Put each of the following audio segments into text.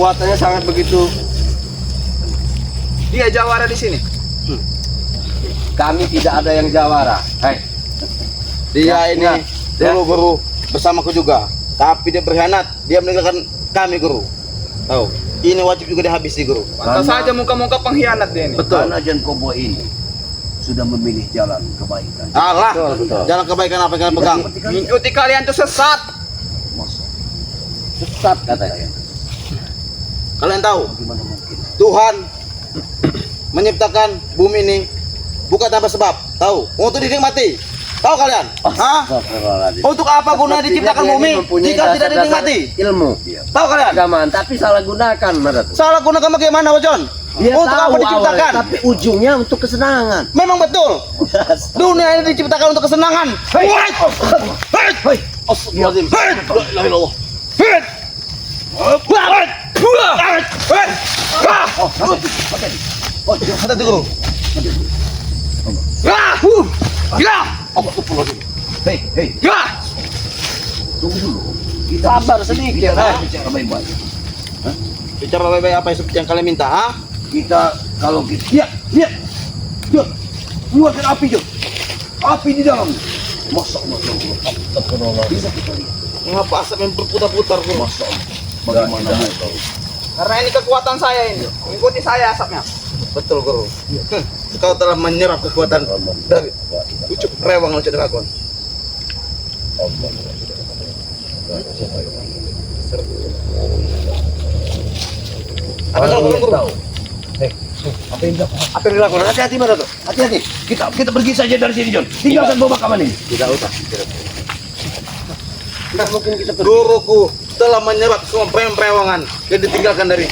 kekuatannya sangat begitu. Dia jawara di sini. Kami tidak ada yang jawara. Hai. Dia ini Ya. dulu guru bersamaku juga, tapi dia berkhianat. Dia meninggalkan kami guru. Tahu? Ini wajib juga dihabisi guru. Pantas saja muka-muka pengkhianat dia ini. Betul. Karena Jan Kobo ini sudah memilih jalan kebaikan. Allah, Betul. jalan kebaikan apa yang kalian pegang? Mengikuti kalian itu sesat. Sesat katanya. Kalian tahu Gimana mungkin? Tuhan menciptakan bumi ini bukan tanpa sebab. Tahu? Untuk dinikmati. Tahu kalian? Hah? Astagfirullahaladzim. Untuk apa guna diciptakan Sepertinya bumi dia mempunyai jika tidak dasar-dasar dinikmati? ilmu. Tahu kalian? Agamaan, tapi salah gunakan, Marat. Salah gunakan bagaimana, Wajon? Dia Untuk tahu apa diciptakan? awalnya, tapi ujungnya untuk kesenangan. Memang betul. Dunia ini diciptakan untuk kesenangan. Hei! Hei! Astagfirullahaladzim. La ilaha illallah. Hei! Hati-hati guru. Ya! Astagfirullahaladzim. Hei, Ya! tunggu dulu. Sabar sedikit. Bicara baik-baik. Bicara baik-baik apa yang seperti yang kalian minta, ha? Kita kalau kita lihat, keluarkan api Jo. Api di dalam. Masya Allah. Bisa kita lihat. Mengapa asap yang berputar-putar, guru? Masya Allah. Bagaimana tahu? Karena ini kekuatan saya ini. Mengikuti saya asapnya. Betul, guru. Kau telah menyerap kekuatan dari ucup rewang loncat dragon. Apa yang guru? tahu? Hei, apa yang dilakukan? Apa yang dilakukan? Hati-hati, Marat. Hati-hati. Kita pergi saja dari sini, John. Tinggalkan bawa makaman ini. Tidak usah. Tidak mungkin kita pergi. Guruku telah menyerap semua prewangan yang ditinggalkan dari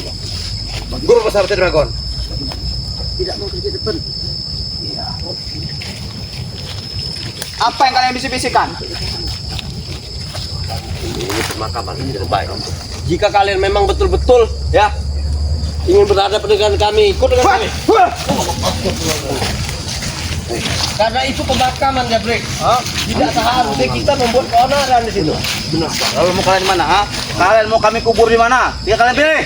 guru besar loncat dragon. Tidak mungkin kita pergi. Apa yang kalian bisi-bisikan? Ini pemakaman ini terbaik. Jika kalian memang betul-betul ya ingin berhadapan dengan kami, ikut dengan kami. Karena itu pemakaman, Jabrek. Tidak seharusnya kita membuat keonaran di situ. Benar. Lalu mau kalian di mana, ha? Kalian mau kami kubur di mana? Tinggal kalian pilih.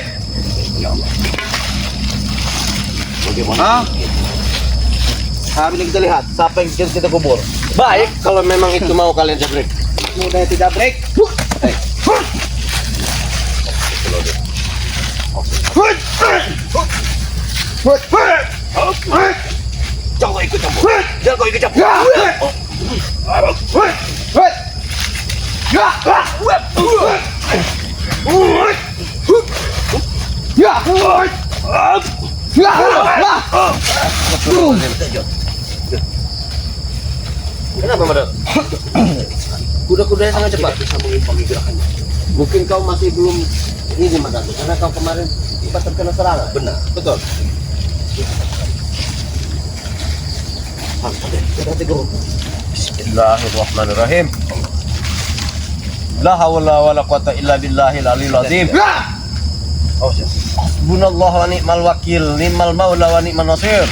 Bagaimana? Hah? Hari ini kita lihat siapa yang kita kubur. Baik, kalau memang itu mau kalian, Jabrek. Mudah tidak break. Jangan kau ikut campur. Jangan kau ikut campur. Kenapa, Marat? Kuda-kudanya sangat cepat. Bisa mengimbangi gerakannya. Mungkin kau masih belum ini, Marat, karena kau kemarin sempat terkena serangan. Benar. Betul. Hati-hati guru. Bismillahirrahmanirrahim. La hawla wala quwata illa billahil aliyil azim. Oh, siap. Hasbunallahu wa ni'mal wakil, ni'mal maula wa ni'man nasir.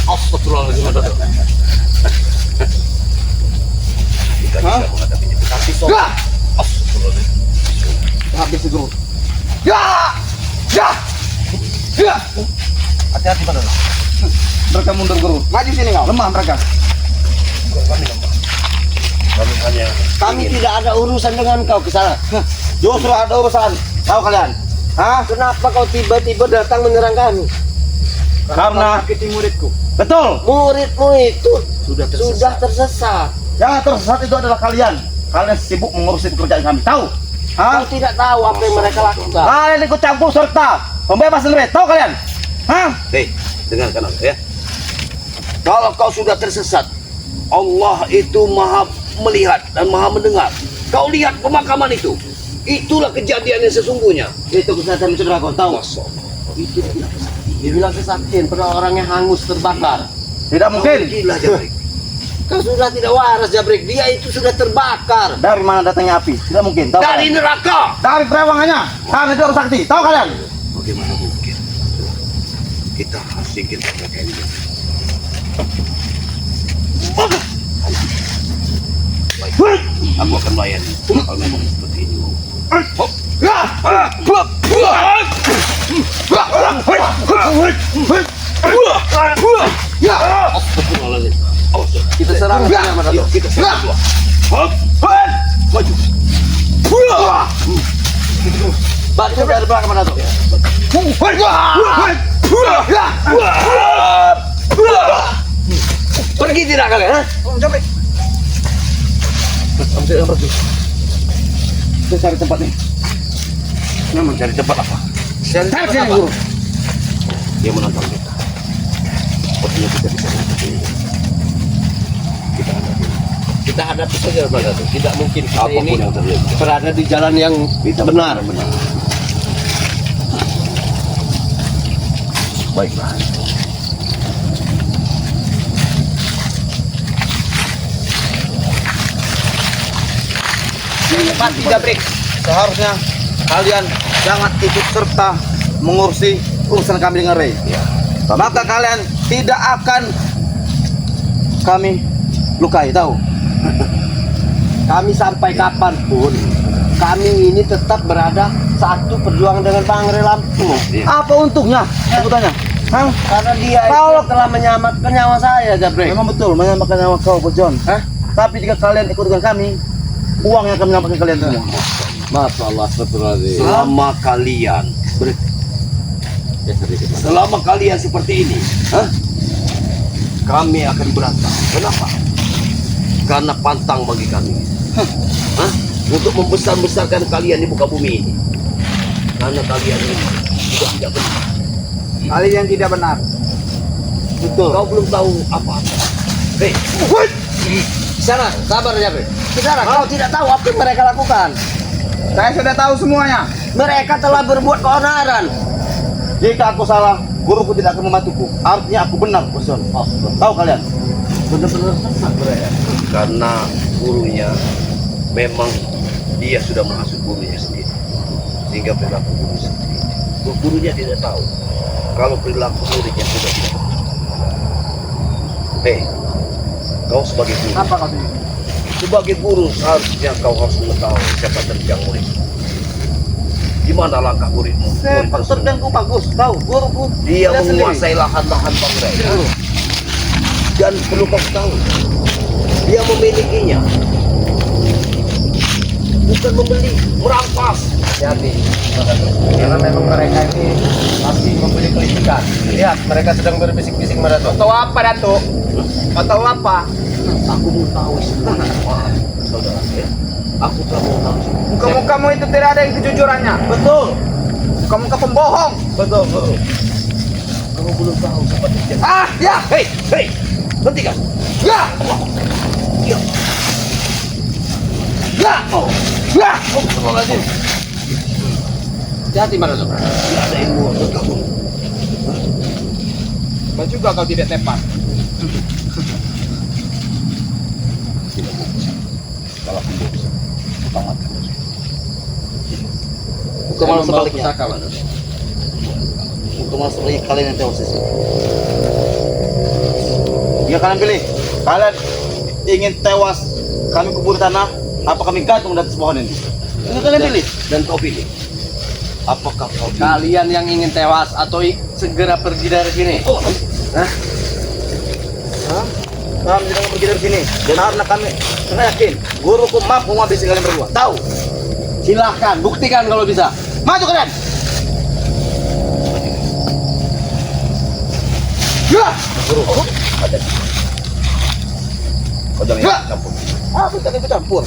Astagfirullahaladzim. Kita bisa menghadapinya. Tapi sok. Astagfirullahaladzim. Habis guru. Hati-hati pada. Mereka mundur guru. Maju sini kau. Lemah mereka. Kami lemah. Kami hanya Kami tidak ada urusan dengan kau ke sana. Justru ada urusan. Tahu kalian? Hah? Kenapa kau tiba-tiba datang menyerang kami? Karena Sakiti muridku. betul. Muridmu itu sudah sudah tersesat. Yang tersesat itu adalah kalian. Kalian sibuk mengurusi pekerjaan kami. Tahu? Hah? Kau tidak tahu apa yang mereka lakukan. Kalian ikut campur serta pembebasan mereka. Tahu kalian? Hah? Hei, dengarkan aku ya. Kalau kau sudah tersesat, Allah itu maha melihat dan maha mendengar. Kau lihat pemakaman itu. Itulah kejadian yang sesungguhnya. Itu kesehatan Mr. Dragon. Tahu? Masya Allah. Itu dibilang kesaktian, pernah orangnya hangus terbakar. Tidak mungkin. Gila Jabrik. Kau sudah tidak waras, Jabrek. Dia itu sudah terbakar. Dari mana datangnya api? Tidak mungkin. Tahu Dari kalian? neraka. Dari perewangannya. Karena itu harus sakti. Tahu kalian? Bagaimana mungkin? Kita harus singkirkan mereka ini. Baik, aku akan melayani kalau memang seperti ini. Kita serang saja Madato. Yuk, kita serang dulu. Maju. Bantu dari belakang Madato. Pergi tidak kalian? Ha? Jomrik. Kita cari tempat nih. Memang cari tempat apa? Cari sini guru. Dia menantang kita. Sepertinya kita bisa menghadapi ini. Kita hadapi saja Madato. Tidak mungkin kita Apapun ini yang terjadi. berada di jalan yang benar. Baiklah. Mati Jabrik. Seharusnya kalian jangan ikut serta mengurusi urusan kami dengan Rey. Maka kalian tidak akan kami lukai, tahu? Kami sampai kapanpun kami ini tetap berada satu perjuangan dengan Pangeran Lampung. Apa untungnya? Aku tanya. Hah? Karena dia Kalau- itu telah menyelamatkan nyawa saya, Jabrek. Memang betul menyelamatkan nyawa kau, Bos John. Hah? Tapi jika kalian ikut dengan kami, uang yang akan menyelamatkan kalian semua. Masya Allah, astagfirullahaladzim. Selama kalian selama kalian seperti ini, kami akan berantak. Kenapa? Karena pantang bagi kami. Untuk membesar-besarkan kalian di muka bumi ini. Karena kalian ini juga tidak benar. Kalian tidak benar. Betul. Kau belum tahu apa-apa. Hei, Di sana, sabar Jabrek. Di sana, kau tidak tahu apa yang mereka lakukan. Saya sudah tahu semuanya. Mereka telah berbuat keonaran. Jika aku salah, guruku tidak akan membantuku. Artinya aku benar, Bos John. Tahu kalian? Benar-benar sesat mereka. karena gurunya memang dia sudah menghasut gurunya sendiri, sehingga perilaku guru sendiri. Gurunya tidak tahu kalau perilaku muridnya sudah tidak betul. Hei, kau sebagai guru, Apa katanya? sebagai guru seharusnya kau harus mengetahui siapa terjang murid. Di mana langkah muridmu? Murid Sepak tersebut. terjangku bagus, tahu guruku. Dia lihat sendiri. menguasai lahan-lahan bangsa. Dan perlu kau tahu, dia memilikinya. Bukan membeli, merampas. Hati-hati, karena memang mereka ini masih membeli kelicikan. Lihat, mereka sedang berbisik-bisik Madato. Tahu apa Datuk? Kau tahu apa? Aku mau tahu semuanya, saudara. Ya. Aku telah mau tahu semua. Muka-mukamu itu tidak ada yang kejujurannya. Betul, Muka-muka pembohong. betul, betul. Kamu belum tahu siapa terjadi. Ah, ya. Hei, hei, hentikan. Ya. Ya, Ya. oh, Ya. Astagfirullahaladzim. Hati-hati Madato. tidak ada ilmu untuk kamu. Kau juga kau tidak tepat. Tidak bisa. Kalau kamu bisa, tamatkan. Bukan malah sebaliknya. Pusaka, Madato. Untuk malah sebaliknya kalian yang tewas di sini. Jika kalian pilih, kalian ingin tewas kami kubur tanah, apa kami gantung di atas pohon ini? Itu kalian pilih. Dan kau pilih. Apakah kau pilih? Kalian yang ingin tewas atau segera pergi dari sini? Kami tidak mau pergi dari sini. Karena kami yakin guruku mampu menghabisi kalian berdua. Tahu? Silahkan, buktikan kalau bisa. Maju kalian. Ya. Guru, ada. Kau jangan Ya. ikut campur. Aku tidak ikut campur.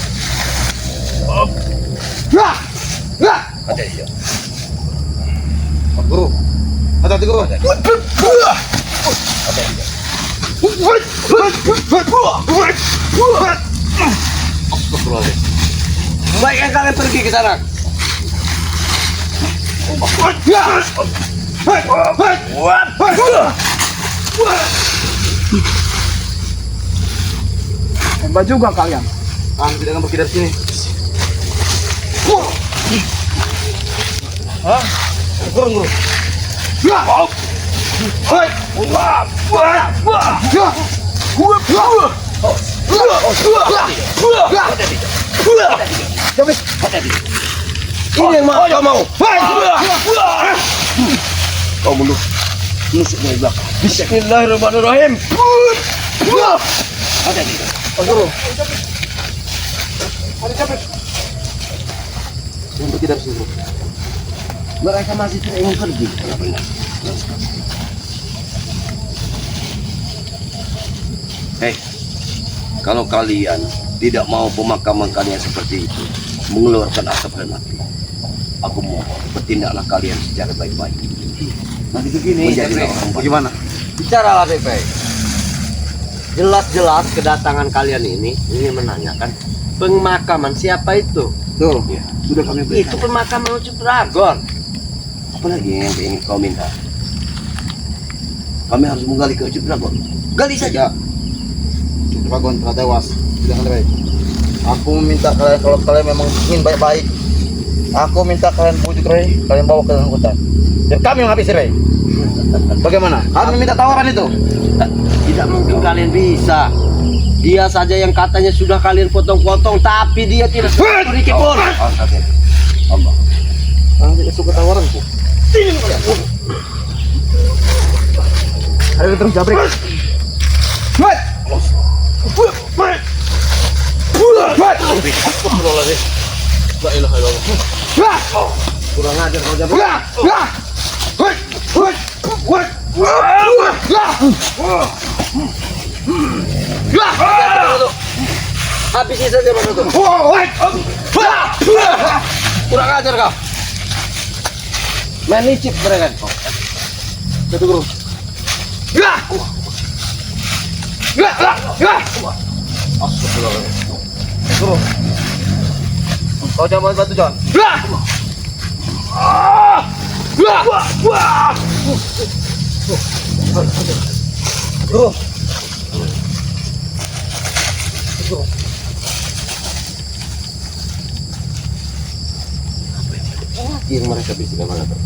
Ya. Ya. Ada dia. Pak Guru. Hati-hati guru. Ada dia. Astagfirullahaladzim. Baiknya kalian pergi ke sana. Hebat juga kalian. Kami tidak akan pergi dari sini. Hah? Guru, guru. Ini yang mau kau mau. Kau menusuk dari belakang. Bismillahirrahmanirrahim. Untuk kita disuruh. Mereka masih tidak ingin pergi. Hei, kalau kalian tidak mau pemakaman kalian seperti itu, mengeluarkan asap dan api, aku mohon bertindaklah kalian secara baik-baik. Nanti begini, Menjadilah orang baik. Bagaimana? bicaralah baik-baik. Jelas-jelas kedatangan kalian ini ingin menanyakan pemakaman siapa itu? Tuh, Ya. sudah kami Itu berikan. pemakaman Ucup Dragon. Apalagi yang ingin kau minta? Kami harus menggali ke Ucup Dragon. Gali saja. Dragon telah tewas. Jangan baik. Aku meminta kalian, kalau kalian memang ingin baik-baik, aku minta kalian bujuk Ray, kalian bawa ke dalam hutan. Dan kami menghabisi Ray. Bagaimana? Kami minta tawaran itu. Tidak mungkin kalian bisa. Dia saja yang katanya sudah kalian potong-potong, tapi dia tidak sedikit pun. Allah. Kami tidak suka tawaranku. Ayo terus jabrik. Kurang ajar kau jabrik. Habisi saja Mas Ucup. Kurang ajar kau. Main licik mereka. Satu guru. Kau jangan bantu John. Guru. Yang mereka bisikan mana tuh?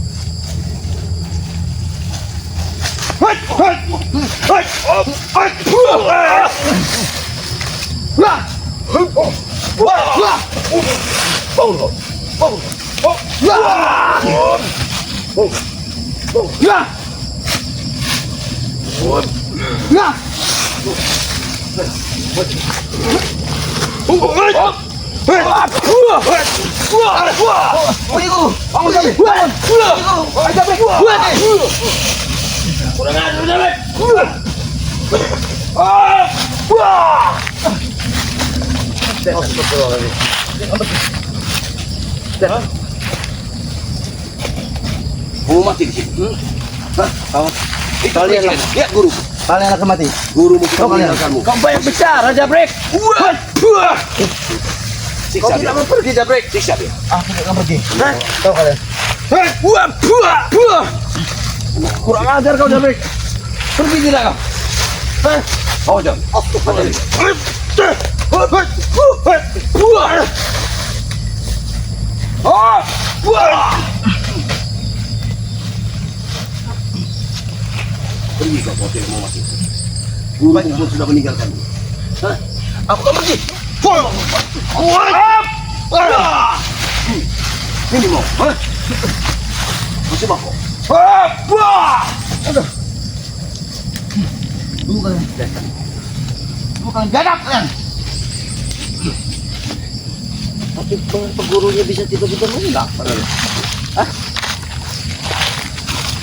Mau mati di sini? Hah? Kalian lah. Lihat guru. Kalian akan mati. Guru mungkin Kau kalian. meninggalkanmu. Kau banyak bicara, Jabrek. Kau Siksa dia. tidak mau pergi Jabrek. Siksa dia. Aku tidak akan pergi. Tahu kalian. Kurang ajar kau, Jabrek. Pergi tidak kau? Oh, jangan. Pergi kau kalau tidak mau mati. Guru pun sudah meninggalkanmu. Hah? Aku akan pergi. Ini mau. Hah? Masih mau kau? Bukan gadap kan? Tapi kenapa gurunya bisa tiba-tiba menghilang?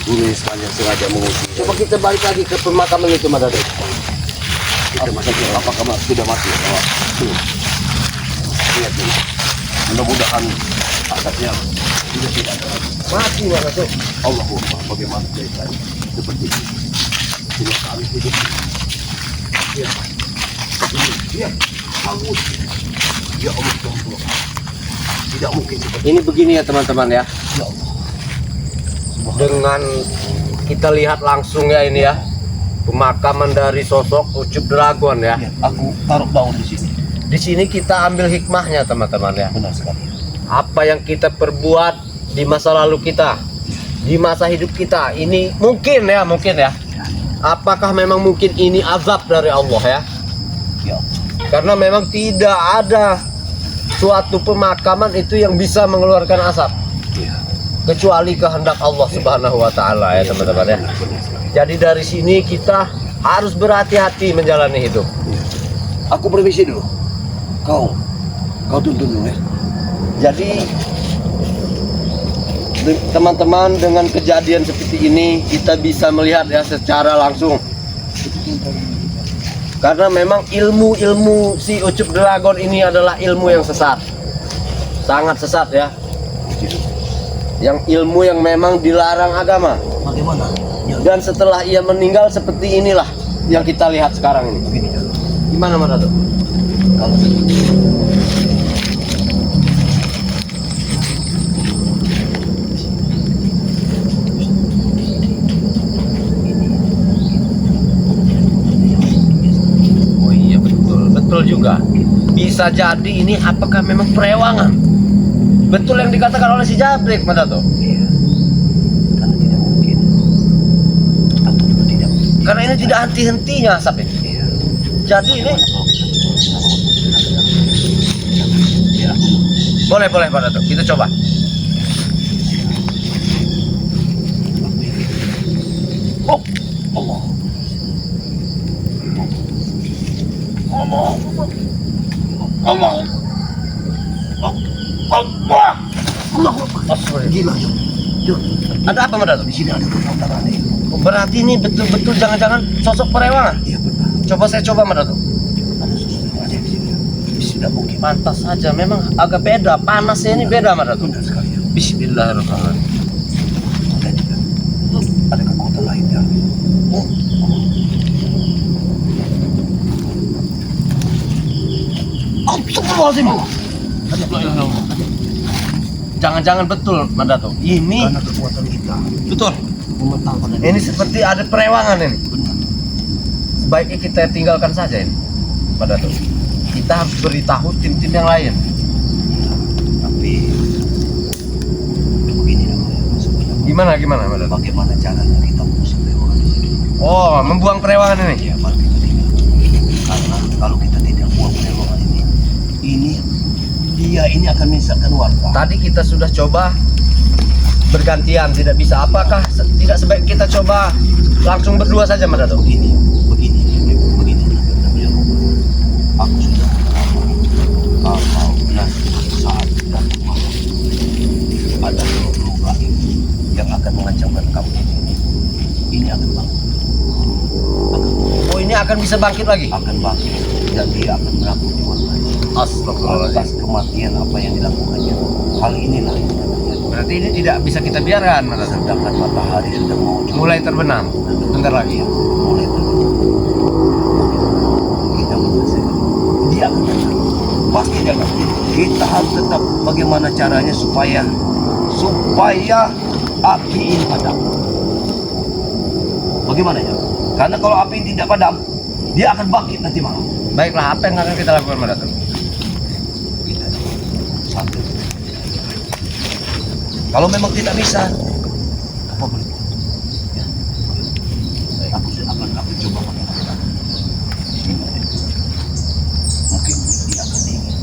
Guru ini sengaja mengusir. Coba kita balik lagi ke pemakaman itu, Mas Adek. Kita masih apakah sudah mati? Lihat ini. Mudah-mudahan asapnya sudah tidak ada. Mati, Mas Adek. Allahumma bagaimana ceritanya seperti ini. Tidak kami hidup. Ya. Ya. Hangus. Ya Allah Tuhan. Tidak mungkin seperti Ini begini ya teman-teman ya. Ya Allah. Dengan kita lihat langsung ya ini ya. Pemakaman dari sosok Ucup Dragon ya. Ya, aku taruh daun di sini. Di sini kita ambil hikmahnya teman-teman ya. Benar sekali. Apa yang kita perbuat di masa lalu kita, di masa hidup kita ini mungkin ya. Apakah memang mungkin ini azab dari Allah ya? Ya. Karena memang tidak ada suatu pemakaman itu yang bisa mengeluarkan asap. Ya. Kecuali kehendak Allah Subhanahu wa taala ya teman-teman ya. Jadi dari sini kita harus berhati-hati menjalani hidup. Aku permisi dulu. Kau tuntun dulu ya. Jadi teman-teman, dengan kejadian seperti ini kita bisa melihat ya secara langsung. Karena memang ilmu si Ucup Dragon ini adalah ilmu yang sesat. Sangat sesat ya. Yang ilmu yang memang dilarang agama. Bagaimana? Dan setelah ia meninggal seperti inilah yang kita lihat sekarang ini. Begini dulu. Gimana Mas Dato? Kalau Oh iya betul juga. Bisa jadi ini apakah memang perewangan? Betul yang dikatakan oleh si Jabrik, Mas Dato. karena tidak mungkin. Aku juga tidak mungkin. Karena ini tidak henti-hentinya asap ini. Iya. Jadi ini boleh Pak Dato. Kita coba. Oh, Allah. Allah. Allah. Allah. Allah. Gila, Jun. Ada apa Mas Dato? Di sini ada perkataan aneh. Berarti ini betul-betul jangan-jangan sosok perewangan. Iya benar. Coba saya coba Mas Dato. Ada sesuatu yang aneh di sini. Tidak mungkin. Pantas saja, memang agak beda. Panasnya ini beda Mas Dato. Benar sekali ya. Bismillahirrahmanirrahim. Dan juga ada kekuatan lainnya. Oh. Astagfirullahaladzim. Jangan-jangan betul Mas Dato. Ini Karena kekuatan kita betul. mementangkan Ini seperti ada perewangan ini. benar. Sebaiknya kita tinggalkan saja ini, Pak Dato. Kita harus beritahu tim-tim yang lain. Tapi begini dulu sebenarnya. Gimana Pak Dato? Bagaimana caranya kita mengusir perewangan di sini? Oh, membuang perewangan ini. Ya, kalau kita tidak. Karena kalau kita tidak buang perewangan ini dia ini akan menyesatkan warga. Tadi kita sudah coba bergantian, tidak bisa. Apakah tidak sebaik kita coba langsung berdua saja, Mas Dato? Begini. Aku sudah kalau nanti saat datang malam ada makhluk gaib yang akan mengancamkan kamu ini akan bangkit. Oh, ini akan bisa bangkit lagi? Akan bangkit dan dia akan menakuti warga. Astagfirullahaladzim. Atas kematian apa yang dilakukannya. Hal inilah yang akan terjadi. Berarti ini tidak bisa kita biarkan, Mas Dato. Sedangkan matahari sudah mau Mulai terbenam. Bentar lagi. mulai terbenam. Kita menyelesaikan. Dia akan datang. Pasti dia akan. Kita harus tetap bagaimana caranya supaya api ini padam. Bagaimana ya? Karena kalau api ini tidak padam, dia akan bangkit nanti malam. Baiklah, apa yang akan kita lakukan, Mas Dato? Kita sambil. Kalau memang tidak bisa, apa boleh buat? Ya. Aku akan coba bagaimana. Mungkin dia akan ingin.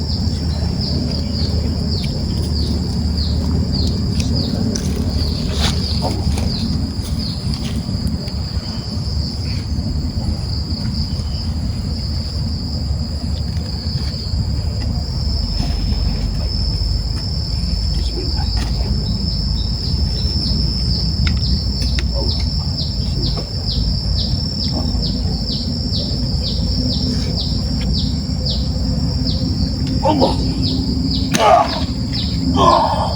Allah. Allah.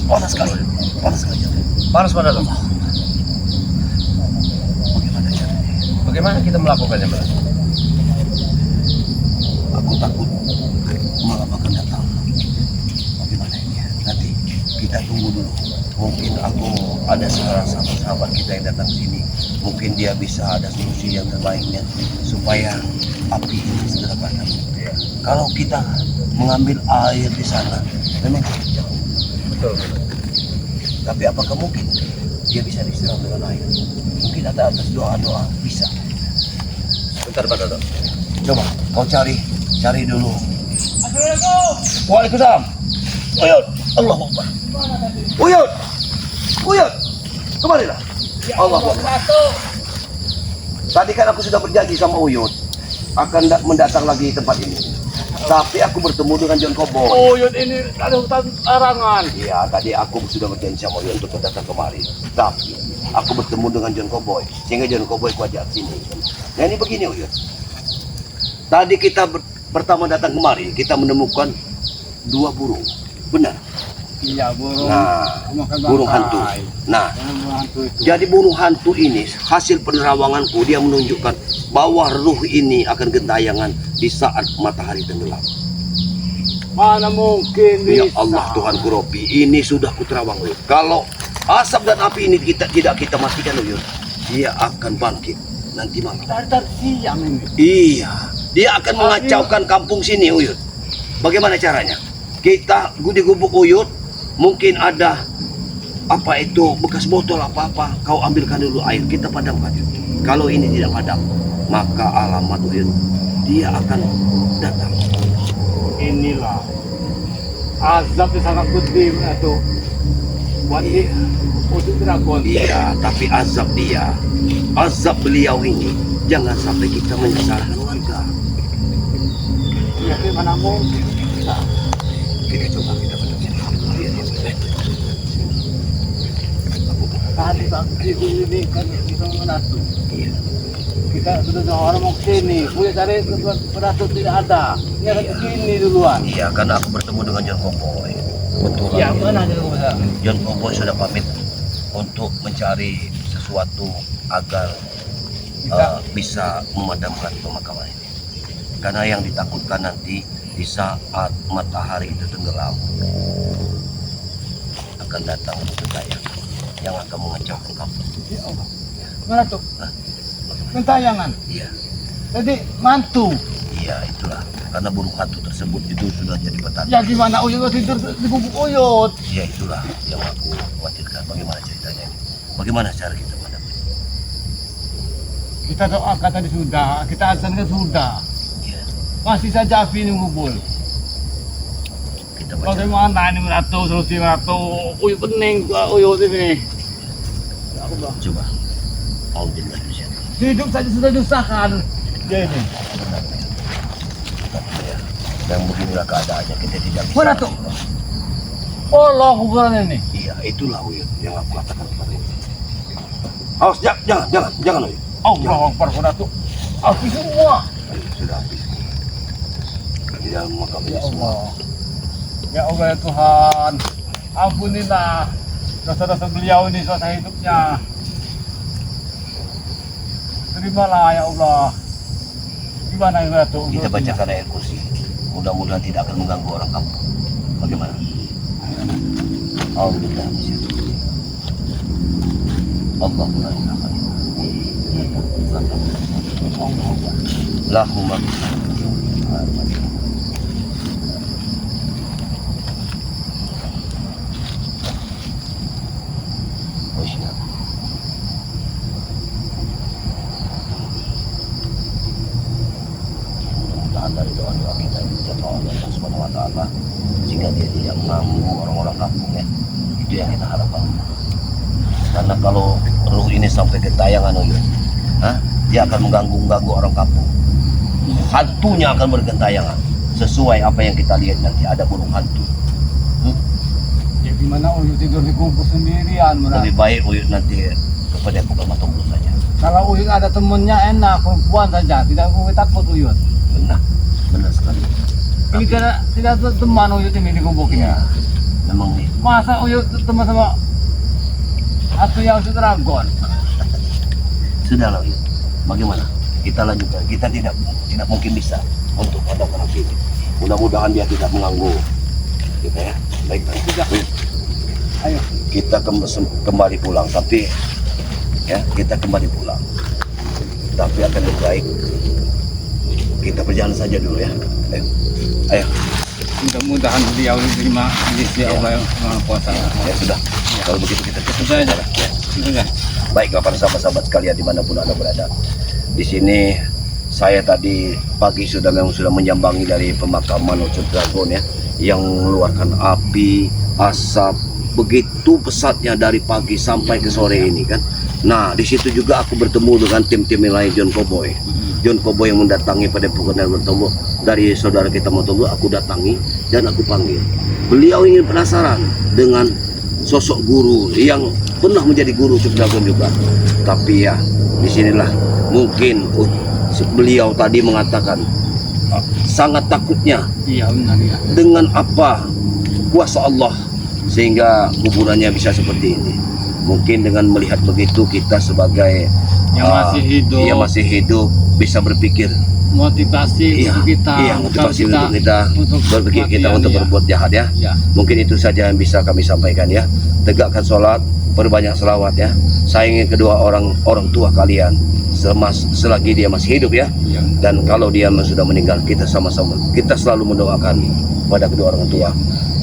Panas sekali. Panas sekali. Panas, Mas Dato. Bagaimana caranya? Bagaimana kita melakukannya, Mas Dato? Aku takut malam akan datang. Bagaimana ini? Nanti kita tunggu dulu. Mungkin aku ada sahabat kita yang datang sini. Mungkin dia bisa ada solusi yang terbaiknya supaya api ini segera padam. Kalau kita mengambil air di sana, memang jauh. Tapi apakah mungkin dia bisa disiram dengan air? Mungkin ada atas doa-doa bisa. Bentar, Pak Dodo. Coba kau cari dulu. Waalaikumsalam. Uyut, Allahu Akbar. Uyut, kembalilah. Allahu Akbar. Tadi kan aku sudah berjanji sama Uyut akan mendatang lagi tempat ini. Tapi aku bertemu dengan John Koboy. Uyut ini ada hutan larangan. Iya, tadi aku sudah berjanji sama Uyut untuk datang kemari. Tapi aku bertemu dengan John Koboy, sehingga John Koboy ku ajak sini. Nah ini begini Uyut. Tadi kita pertama datang kemari, kita menemukan 2 burung. Benar? Iya, burung. Nah, burung hantu. Nah, Burung hantu itu. jadi burung hantu ini hasil penerawanganku dia menunjukkan bahwa ruh ini akan gentayangan di saat matahari tenggelam. Mana mungkin Ya bisa. Allah Tuhanku Robbi, ini sudah kuterawang Uyut. Kalau asap dan api ini tidak kita matikan Uyut, dia akan bangkit nanti malam. Dari siang ini. Iya, dia akan mengacaukan kampung sini Uyut. Bagaimana caranya? Kita di gubuk Uyut, mungkin ada apa itu bekas botol apa-apa, kau ambilkan dulu air, kita padamkan. Kalau ini tidak padam, maka alamat Uyut, dia akan datang. Inilah azab yang sangat pedih itu. Buat untuk dragon. Iya, tapi azab dia, azab beliau ini, jangan sampai kita menyesalkan warga. Ya, mana mungkin. Kita coba kita benar-benar. Tadi pagi ini kan kita menatu. Iya. Kita sudah orang mau kesini. Boleh cari penatu tidak ada. Ini ada kesini duluan. Iya, karena aku bertemu dengan John Koboy. Kebetulan Yang mana aja bisa? John Koboy sudah pamit untuk mencari sesuatu agar bisa memadamkan pemakaman ini. Karena yang ditakutkan nanti di saat matahari itu tenggelam akan datang gentayangan yang akan mengacaukan kampung. Ya Allah. Mana tuh? Gentayangan. Iya, Jadi mantu. iya itulah. Karena burung hantu tersebut itu sudah jadi petanda. Ya gimana Uyut tidur di gubuk Uyut? Ya itulah yang aku khawatirkan. Bagaimana ceritanya ini? Bagaimana cara kita menghadapi? Kita doakan tadi sudah, kita azankan sudah. Ya, Masih saja api ini ngumpul. kita baca. Bagaimana ini meratu, solusi meratu? Uyut pening, Uyut ini. Ya Allah. Coba. Mau dengar di sini. Hidup saja sudah diusahakan. Ya ini. Ya. Dan beginilah keadaannya, kita tidak bisa. Mana tuh? Allah kuburan ini. Iya, itulah Uyut yang aku katakan kepada ini. Awas, jangan Uyut. Allah Akbar kuda tuh. Api semua. Ayo, sudah habis. Di dalam makam ini Ya semua. Allah. Ya Allah ya Tuhan. Ampunilah dosa-dosa beliau ini selama hidupnya. Terimalah ya Allah. Gimana ya tuh? Kita bacakan ayat kursi. Mudah-mudahan tidak akan mengganggu orang kampung. Bagaimana? Alhamdulillah. Allahumma la ilaha illallah. Lahumma mudah-mudahan dari doa-doa kita ini dijawab oleh Allah Subhanahu wa taala sehingga dia tidak mengganggu orang-orang kampung ya. Itu yang kita harapkan. Karena kalau ruh ini sampai gentayangan Uyut, dia akan mengganggu orang kampung. Hantunya akan bergentayangan sesuai apa yang kita lihat nanti ada burung hantu. Ya gimana Uyut tidur di gubuk sendirian? Lebih baik Uyut nanti kepada Tukang Tombol saja. Kalau Uyut ada temennya enak, perempuan saja, tidak perlu takut Uyut. Benar sekali. Ini tidak ada teman Uyut ini di gubuk ini. Ya, memang nih. Masa Uyut teman sama atau yang dragon? Sudahlah Uyut. Bagaimana? Kita lanjutkan. Kita tidak mungkin bisa untuk padamkan api ini. Mudah-mudahan dia tidak mengganggu kita ya. Baik. Uyut. Ayo. Kita kembali pulang, tapi ya kita kembali pulang. Tapi akan lebih baik kita berjalan saja dulu ya. Ayo. mudah-mudahan beliau diterima di sisi Allah yang Maha Kuasa. Ya sudah. Kalau begitu kita Sudah aja. Sudah. Baiklah para sahabat-sahabat sekalian dimanapun Anda berada. Di sini saya tadi pagi memang sudah menyambangi dari pemakaman Ucup Dragon ya, yang mengeluarkan api, asap begitu pesatnya dari pagi sampai ke sore ini kan. Nah di situ juga aku bertemu dengan tim-tim yang lain, John Cowboy. John Cowboy yang mendatangi pada pukul dan bertemu dari saudara kita Motobo, aku datangi dan aku panggil. Beliau ingin penasaran dengan sosok guru yang pernah menjadi guru Ucup Dragon juga. Tapi ya disinilah mungkin beliau tadi mengatakan sangat takutnya Iya benar ya. dengan apa kuasa Allah sehingga kuburannya bisa seperti ini. Mungkin dengan melihat begitu kita sebagai Yang masih hidup. yang masih hidup bisa berpikir Motivasi untuk kita. motivasi Kalau untuk kita berpikir kita kematian, untuk iya. berbuat jahat ya. Ya. Mungkin itu saja yang bisa kami sampaikan ya. Tegakkan sholat, perbanyak selawat ya. Sayangi kedua orang tua kalian selagi dia masih hidup ya. Iya. Dan kalau dia sudah meninggal, kita sama-sama kita selalu mendoakan pada kedua orang tua.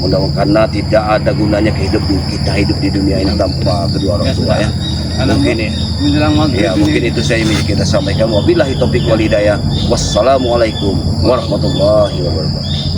Mudah-mudahan karena tidak ada gunanya kita hidup di dunia ini tanpa kedua orang tua ya. Karena Mungkin menjelang maghrib ya ini. mungkin itu saya ingin kita sampaikan. Wabillahi taufiq wal hidayah. Wassalamualaikum warahmatullahi wabarakatuh.